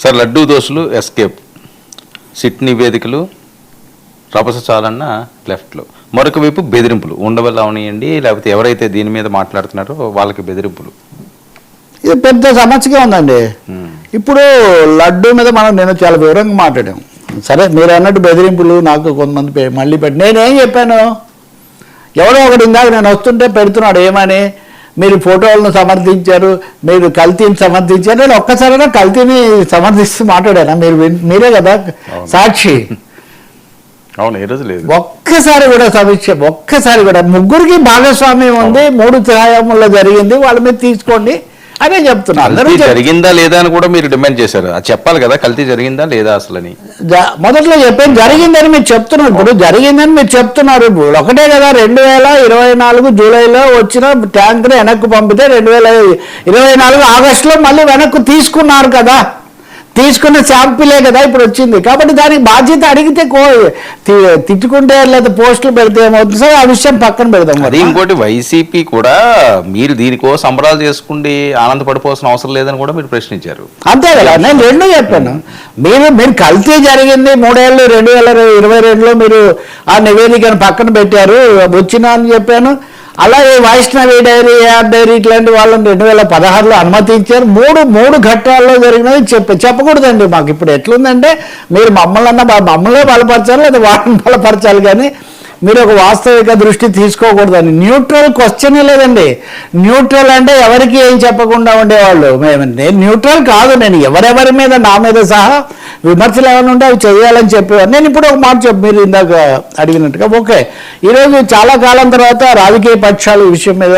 Sir laddu దోషులు escape, SIT నివేదికలు రభసచాలన్న లెఫ్ట్లో, మరొక వైపు బెదిరింపులు ఉండవల్ల అవనియండి, లేకపోతే ఎవరైతే దీని మీద మాట్లాడుతున్నారో వాళ్ళకి బెదిరింపులు. ఇది పెద్ద సమస్యగా ఉందండి. ఇప్పుడు లడ్డూ మీద మనం నేను చాలా వివరంగా మాట్లాడాం. సరే మీరు అన్నట్టు బెదిరింపులు నాకు కొంతమంది మళ్ళీ నేనేం చెప్పాను, ఎవరో ఒకటి ఇందాక నేను వస్తుంటే పెడుతున్నాడు ఏమని, మీరు ఫోటోలను సమర్థించారు, మీరు కల్తీని సమర్థించారు. నేను ఒక్కసారైనా కల్తీని సమర్థిస్తూ మాట్లాడానా? మీరే కదా సాక్షి. అవును, ఏ రోజు లేదు. ఒక్కసారి కూడా సమీక్ష, ఒక్కసారి కూడా ముగ్గురికి భాగస్వామ్యం ఉంది, 3 సహాయముల్లో జరిగింది, వాళ్ళ మీద తీసుకోండి అనే చెప్తున్నా. అందరూ జరిగిందా లేదా అని కూడా మీరు డిమాండ్ చేశారు. అది చెప్పాలి కదా, కల్తీ జరిగిందా లేదా అసలు అని. మొదట్లో చెప్పాను జరిగిందని మీరు చెప్తున్నారు. ఇప్పుడు జరిగిందని మీరు చెప్తున్నారు. ఒకటే కదా 2024 జూలైలో వచ్చిన ట్యాంకర్ వెనక్కు పంపితే 2024 ఆగస్టులో మళ్ళీ వెనక్కు తీసుకున్నారు కదా, తీసుకున్న శాంపిలే కదా ఇప్పుడు వచ్చింది. కాబట్టి దానికి బాధ్యత అడిగితే తిట్టుకుంటే లేదా పోస్టులు పెడితే ఏమవుతుంది సార్, ఆ విషయం పక్కన పెడతాం. అది ఇంకోటి వైసీపీ కూడా మీరు దీనికో సంబరాలు చేసుకుంటే ఆనందపడిపోవాల్సిన అవసరం లేదని కూడా మీరు ప్రశ్నించారు. అంతే కదా, నేను రెండు చెప్పాను. మీరు కల్తీ జరిగింది 3 ఏళ్ళు 2022లో మీరు ఆ నివేదికను పక్కన పెట్టారు వచ్చినా అని చెప్పాను. అలాగే వైష్ణవి డైరీ, యాప్ డైరీ ఇట్లాంటి వాళ్ళని 2016లో అనుమతించారు. మూడు ఘట్టాల్లో జరిగినవి చెప్పకూడదండి. మాకు ఇప్పుడు ఎట్లుందంటే మీరు మమ్మల్ని బలపరచాలి లేదా వాళ్ళని బలపరచాలి, కానీ మీరు ఒక వాస్తవిక దృష్టి తీసుకోకూడదని. న్యూట్రల్ క్వశ్చనే లేదండి. న్యూట్రల్ అంటే ఎవరికి ఏం చెప్పకుండా ఉండేవాళ్ళు. నేను న్యూట్రల్ కాదు, నేను ఎవరెవరి మీద నా మీద సహా విమర్శలు ఏమైనా ఉంటే అవి చేయాలని చెప్పేవారు. నేను ఇప్పుడు ఒక మాట మీరు ఇందాక అడిగినట్టుగా ఓకే, ఈరోజు చాలా కాలం తర్వాత రాజకీయ పక్షాలు ఈ విషయం మీద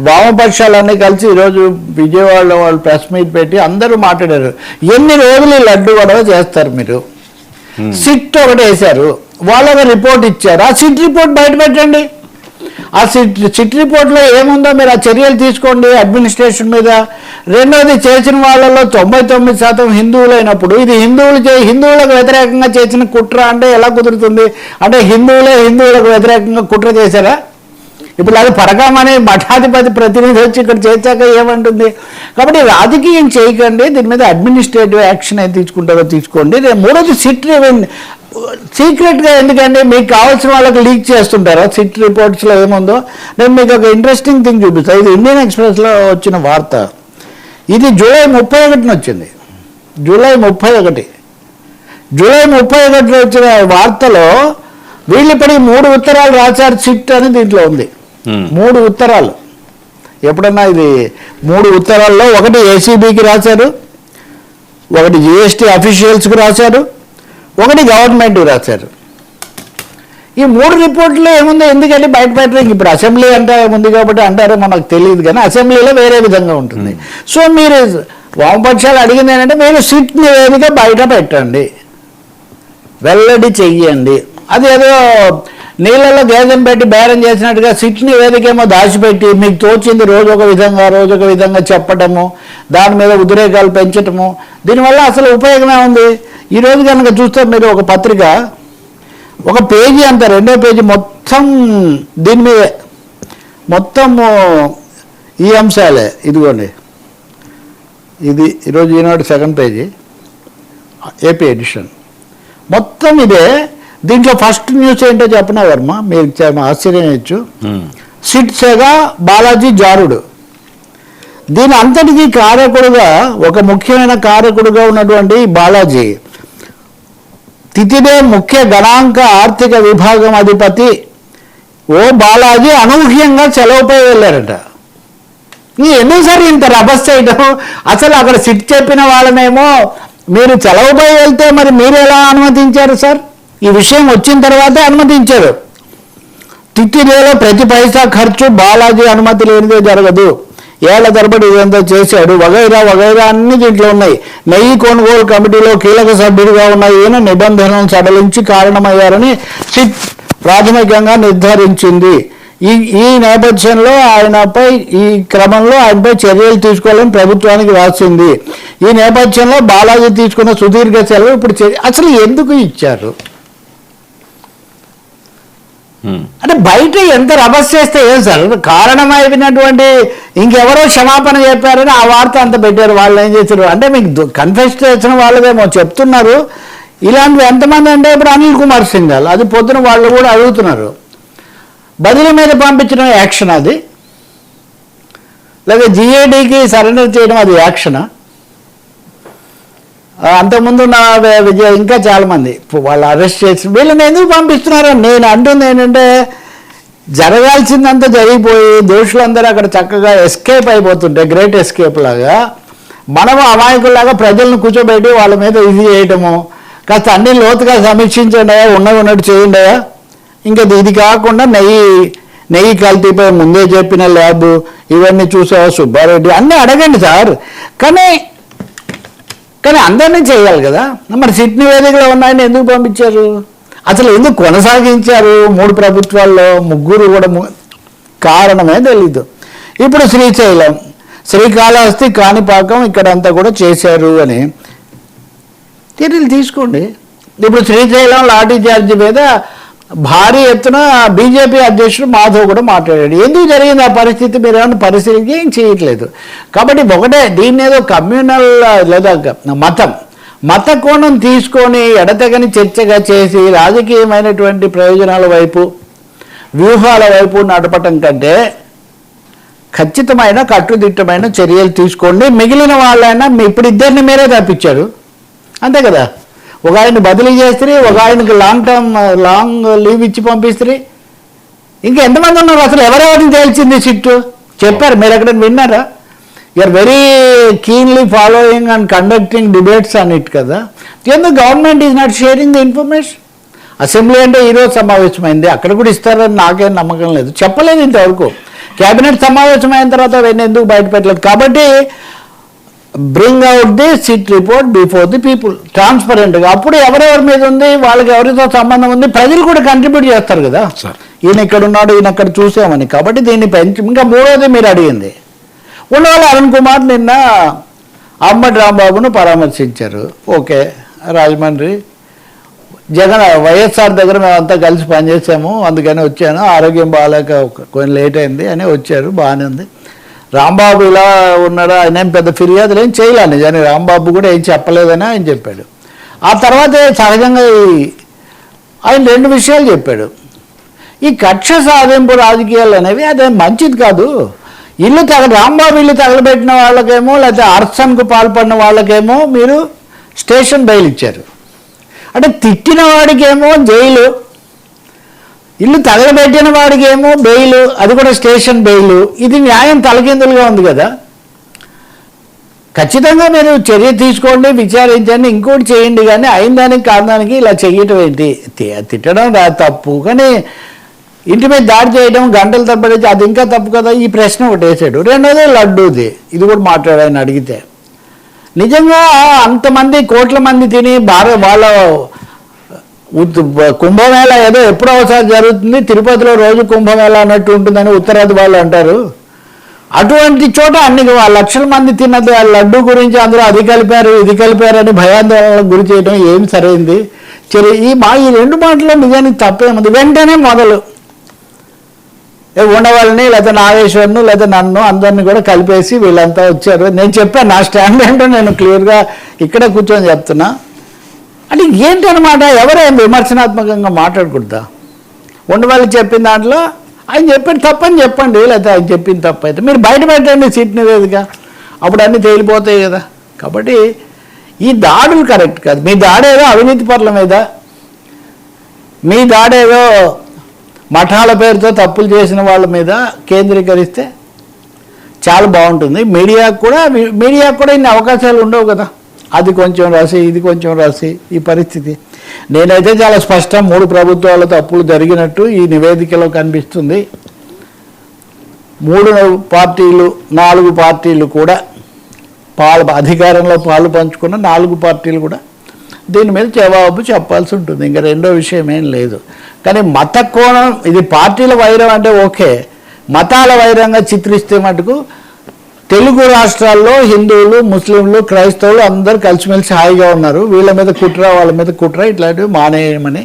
వామపక్షాలన్నీ కలిసి ఈరోజు విజయవాడలో వాళ్ళు ప్రెస్ మీట్ పెట్టి అందరూ మాట్లాడారు. ఎన్ని రోజులు ఈ లడ్డు గొడవ చేస్తారు మీరు? సిట్ ఒకటి వేశారు, వాళ్ళ రిపోర్ట్ ఇచ్చారు. ఆ సిట్ రిపోర్ట్ బయట పెట్టండి. ఆ సిట్ రిపోర్ట్లో ఏముందో మీరు ఆ చర్యలు తీసుకోండి అడ్మినిస్ట్రేషన్ మీద. రెండోది, చేసిన వాళ్ళలో 99% హిందువులైనప్పుడు ఇది హిందువులకు వ్యతిరేకంగా చేసిన కుట్ర అంటే ఎలా కుదురుతుంది? అంటే హిందువులకు వ్యతిరేకంగా కుట్ర చేశారా? ఇప్పుడు అది పరకామని మఠాధిపతి ప్రతినిధి వచ్చి ఇక్కడ చేశాక ఏమంటుంది? కాబట్టి రాజకీయం చేయకండి, దీని మీద అడ్మినిస్ట్రేటివ్ యాక్షన్ ఏం తీసుకుంటారో తీసుకోండి. మూడోది, సిట్ సీక్రెట్గా ఎందుకండి మీకు కావాల్సిన వాళ్ళకి లీక్ చేస్తుంటారా సిట్ రిపోర్ట్స్లో ఏముందో? నేను మీకు ఒక ఇంట్రెస్టింగ్ థింగ్ చూపిస్తాను. ఇది ఇండియన్ ఎక్స్ప్రెస్లో వచ్చిన వార్త. ఇది జూలై 31 వచ్చింది. జూలై 31లో వచ్చిన వార్తలో వీళ్ళు ఇప్పటికి 3 ఉత్తరాలు రాశారు సిట్ అని దీంట్లో ఉంది. 3 ఉత్తరాలు. ఎప్పుడన్నా ఇది 3 ఉత్తరాల్లో ఒకటి ఏసీబీకి రాశారు, ఒకటి జిఎస్టీ అఫీషియల్స్కి రాశారు, ఒకటి గవర్నమెంట్కి రాశారు. ఈ 3 రిపోర్ట్లో ఏముందో ఎందుకంటే బయట పెట్టడానికి ఇప్పుడు అసెంబ్లీ అంటే ఉంది కాబట్టి అంటారో మనకు తెలియదు, కానీ అసెంబ్లీలో వేరే విధంగా ఉంటుంది. సో మీరు వామపక్షాలు అడిగింది ఏంటంటే మీరు సిట్ నివేదిక బయట పెట్టండి, వెల్లడి చెయ్యండి. అదేదో నీళ్ళలో గేదెను పెట్టి బేరం చేసినట్టుగా సిట్ నివేదిక ఏమో దాచిపెట్టి మీకు తోచింది రోజు ఒక విధంగా చెప్పటము, దాని మీద ఉద్రేకాలు పెంచటము, దీనివల్ల అసలు ఉపయోగమే ఉంది? ఈరోజు కనుక చూస్తే మీరు ఒక పత్రిక ఒక పేజీ అంతా, 2వ పేజీ మొత్తం దీని మీద మొత్తము ఈ అంశాలే. ఇదిగోండి, ఇది ఈరోజు ఈనాడు 2nd పేజీ ఏపీ ఎడిషన్, మొత్తం ఇదే. దీంట్లో ఫస్ట్ న్యూస్ ఏంటో చెప్పనా వర్మ, మీరు ఆశ్చర్యం ఇచ్చు. సిట్ సెగా బాలాజీ జారుడు. దీని అంతటికీ కారకుడుగా, ఒక ముఖ్యమైన కారకుడుగా ఉన్నటువంటి బాలాజీ తితిదే ముఖ్య గణాంక ఆర్థిక విభాగం అధిపతి బాలాజీ అనూహ్యంగా సెలవుపై వెళ్ళారట. ఎందుకుసారి ఇంత రభస్ చేయడం? అసలు అక్కడ సిట్ చెప్పిన వాళ్ళనేమో మీరు సెలవుపై వెళ్తే మరి మీరు ఎలా అనుమతించారు సార్? ఈ విషయం వచ్చిన తర్వాతే అనుమతించారు. తితిదేలో ప్రతి పైసా ఖర్చు బాలాజీ అనుమతి లేనిదే జరగదు, ఏళ్ల తరబడి ఇదంతా చేశాడు, వగైరా అన్ని దీంట్లో ఉన్నాయి. నెయ్యి కొనుగోలు కమిటీలో కీలక సభ్యుడిగా ఉన్న ఈయన నిబంధనలను సడలించి కారణమయ్యారని సిట్ ప్రాథమికంగా నిర్ధారించింది. ఈ నేపథ్యంలో ఈ క్రమంలో ఆయనపై చర్యలు తీసుకోవాలని ప్రభుత్వానికి రాసింది. ఈ నేపథ్యంలో బాలాజీ తీసుకున్న సుదీర్ఘ సెలవు ఇప్పుడు అసలు ఎందుకు ఇచ్చారు? అంటే బయట ఎంత రభస్ చేస్తే ఏం సార్ కారణమైనటువంటి ఇంకెవరో క్షమాపణ చెప్పారని ఆ వార్త అంత పెట్టారు. వాళ్ళు ఏం చేశారు అంటే మీకు కన్ఫెస్ చేసిన వాళ్ళదేమో చెప్తున్నారు. ఇలాంటివి ఎంతమంది అంటే ఇప్పుడు అనిల్ కుమార్ సింఘాల్ అది పొద్దున వాళ్ళు కూడా అడుగుతున్నారు, బదిలీ మీద పంపించిన యాక్షన్ అది, లేదా జిఏడికి సరెండర్ చేయడం అది యాక్షనా? అంతకుముందు నా విజయ్ ఇంకా చాలామంది వాళ్ళు అరెస్ట్ చేసి వీళ్ళని ఎందుకు పంపిస్తున్నారని నేను అంటుంది ఏంటంటే, జరగాల్సిందంతా జరిగిపోయి దోషులందరూ అక్కడ చక్కగా ఎస్కేప్ అయిపోతుంటే గ్రేట్ ఎస్కేప్ లాగా మనము అమాయకుల్లాగా ప్రజలను కూర్చోబెట్టి వాళ్ళ మీద ఇది చేయటము, కాస్త అన్ని లోతుగా సమీక్షించండి, ఉన్నట్టు చేయండి. ఇంకా ఇది కాకుండా నెయ్యి కల్తీపై ముందే చెప్పిన ల్యాబ్ ఇవన్నీ చూసావా సుబ్బారెడ్డి అన్నీ అడగండి సార్. కానీ అందరినీ చేయాలి కదా. మరి సిట్ నివేదికలో ఉన్నాయని ఎందుకు పంపించారు, అసలు ఎందుకు కొనసాగించారు? 3 ప్రభుత్వాల్లో 3 కూడా కారణమే తెలీదు. ఇప్పుడు శ్రీశైలం, శ్రీకాళహస్తి, కాణిపాకం ఇక్కడంతా కూడా చేశారు అని చర్యలు తీసుకోండి. ఇప్పుడు శ్రీశైలం లాఠీ చార్జీ మీద భారీ ఎత్తున బీజేపీ అధ్యక్షుడు మాధవ్ కూడా మాట్లాడాడు. ఎందుకు జరిగింది ఆ పరిస్థితి మీరు ఏమైనా పరిశీలించి ఏం చేయట్లేదు. కాబట్టి ఒకటే దీన్ని ఏదో కమ్యూనల్ లేదా మత కోణం తీసుకొని ఎడతెగని చర్చగా చేసి రాజకీయమైనటువంటి ప్రయోజనాల వైపు వ్యూహాల వైపు నడపటం కంటే ఖచ్చితమైన కట్టుదిట్టమైన చర్యలు తీసుకోండి. మిగిలిన వాళ్ళైనా ఇప్పుడు ఇద్దరిని మీరే తప్పించారు అంతే కదా. ఒక ఆయన బదిలీ చేస్తే, ఒక ఆయనకి లాంగ్ లీవ్ ఇచ్చి పంపిస్తే, ఇంకా ఎంతమంది ఉన్నారు అసలు ఎవరెవరిని తేల్చింది సిట్టు చెప్పారు మీరు ఎక్కడ విన్నారా? You're very keenly following and conducting debates on it కదా. ఎందుకు government is not sharing the information? Assembly అంటే ఈరోజు సమావేశమైంది, అక్కడ కూడా ఇస్తారని నాకేం నమ్మకం లేదు, చెప్పలేదు ఇంతవరకు. క్యాబినెట్ సమావేశమైన తర్వాత అవన్నీ ఎందుకు బయట పెట్టలేదు. కాబట్టి bring out the SIT report before the people ట్రాన్స్పరెంట్గా. అప్పుడు ఎవరెవరి మీద ఉంది, వాళ్ళకి ఎవరితో సంబంధం ఉంది, ప్రజలు కూడా కంట్రిబ్యూట్ చేస్తారు కదా. ఈయన ఇక్కడ ఉన్నాడు, ఈయన అక్కడ చూసామని. కాబట్టి దీన్ని పెంచి ఇంకా 3వది మీరు అడిగింది ఉన్నవాళ్ళు అరుణ్ కుమార్ నిన్న అంబటి రాంబాబును పరామర్శించారు. ఓకే, రాజమండ్రి జగన్ వైఎస్ఆర్ దగ్గర మేమంతా కలిసి పనిచేసాము అందుకని వచ్చాను, ఆరోగ్యం బాగాలేక కొంచెం లేట్ అయింది అని వచ్చారు, బాగానే ఉంది. రాంబాబు ఇలా ఉన్నాడా, ఆయన ఏం పెద్ద ఫిర్యాదులు ఏం చేయలే నిజాన్ని, రాంబాబు కూడా ఏం చెప్పలేదని ఆయన చెప్పాడు. ఆ తర్వాత సహజంగా ఆయన 2 విషయాలు చెప్పాడు. ఈ కక్ష సాధింపు రాజకీయాలు అనేవి అదే మంచిది కాదు. రాంబాబు ఇల్లు తగలబెట్టిన వాళ్ళకేమో లేకపోతే అర్సన్కు పాల్పడిన వాళ్ళకేమో మీరు స్టేషన్ బెయిల్ ఇచ్చారు. అంటే తిట్టిన వాడికేమో జైలు, ఇల్లు తగలబెట్టిన వాడికేమో బెయిల్, అది కూడా స్టేషన్ బెయిల్. ఇది న్యాయం తలకిందులుగా ఉంది కదా. ఖచ్చితంగా మీరు చర్య తీసుకోండి, విచారించండి, ఇంకోటి చేయండి. కానీ అయిన దానికి కారణానికి ఇలా చెయ్యటం ఏంటి? తిట్టడం తప్పు, కానీ ఇంటి మీద దాడి చేయడం గంటల తప్పటి అది ఇంకా తప్పు కదా. ఈ ప్రశ్న ఒకటి వేసాడు. 2వది లడ్డూది, ఇది కూడా మాట్లాడాయని అడిగితే నిజంగా అంతమంది కోట్ల మంది తిని వాళ్ళ కుంభమేళ ఏదో ఎప్పుడో ఒకసారి జరుగుతుంది, తిరుపతిలో రోజు కుంభమేళ అన్నట్టు ఉంటుందని ఉత్తరాది వాళ్ళు అంటారు. అటువంటి చోట అన్ని లక్షల మంది తిన్నది ఆ లడ్డు గురించి అందరూ అది కలిపారు ఇది కలిపారని భయాందోళనలకు గురి చేయడం ఏం సరైంది? ఈ 2 మాటల్లో నిజానికి తప్పేముంది? వెంటనే మొదలు ఉండవాళ్ళని లేదా నాగేశ్వర్ను లేదా నన్ను అందరినీ కూడా కలిపేసి వీళ్ళంతా వచ్చారు. నేను చెప్పాను నా స్టాండ్ ఏంటో నేను క్లియర్గా ఇక్కడ కూర్చొని చెప్తున్నా. అంటే ఏంటనమాట, ఎవరేం విమర్శనాత్మకంగా మాట్లాడకూడదా? ఉండవాళ్ళు చెప్పిన దాంట్లో ఆయన చెప్పాడు తప్పని చెప్పండి, లేకపోతే ఆయన చెప్పింది తప్పు అయితే మీరు బయట పెట్టండి సిట్ నివేదిక, అప్పుడు అన్నీ తేలిపోతాయి కదా. కాబట్టి ఈ దాడులు కరెక్ట్ కాదు. మీ దాడేదో అవినీతి పరుల మీద, మీ దాడేదో మఠాల పేరుతో తప్పులు చేసిన వాళ్ళ మీద కేంద్రీకరిస్తే చాలా బాగుంటుంది. మీడియాకు కూడా ఇన్ని అవకాశాలు ఉండవు కదా. అది కొంచెం రాసి ఇది కొంచెం రాసి ఈ పరిస్థితి నేనైతే చాలా స్పష్టం 3 ప్రభుత్వాల తప్పులు జరిగినట్టు ఈ నివేదికలో కనిపిస్తుంది. 3 పార్టీలు 4 పార్టీలు కూడా అధికారంలో పాలు పంచుకున్న 4 పార్టీలు కూడా దీని మీద జవాబు చెప్పాల్సి ఉంటుంది. ఇంకా రెండో విషయం ఏం లేదు. కానీ మత కోణం, ఇది పార్టీల వైరం అంటే ఓకే, మతాల వైరంగా చిత్రిస్తే మటుకు తెలుగు రాష్ట్రాల్లో హిందువులు, ముస్లింలు, క్రైస్తవులు అందరూ కలిసిమెలిసి హాయిగా ఉన్నారు. వీళ్ళ మీద కుట్ర వాళ్ళ మీద కుట్ర ఇట్లాంటివి మానేయమని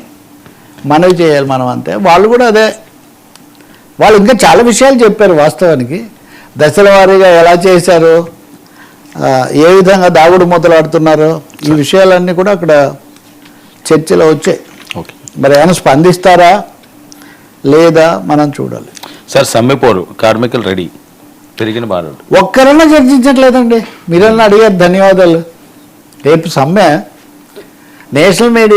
మనవి చేయాలి మనం అంతే. వాళ్ళు కూడా అదే, వాళ్ళు ఇంకా చాలా విషయాలు చెప్పారు వాస్తవానికి. దశల వారీగా ఎలా చేశారు, ఏ విధంగా దాగుడు మూతలాడుతున్నారు, ఈ విషయాలన్నీ కూడా అక్కడ చర్చలో వచ్చాయి. ఓకే మరి ఏమైనా స్పందిస్తారా లేదా మనం చూడాలి. సార్, సమ్మెపోరు కార్మికులు రెడీ, పెరిగిన బాధలు ఒక్కరన్నా చర్చించట్లేదండి. మీరన్నా అడిగారు, ధన్యవాదాలు. రేపు సమ్మె నేషనల్ మీడియా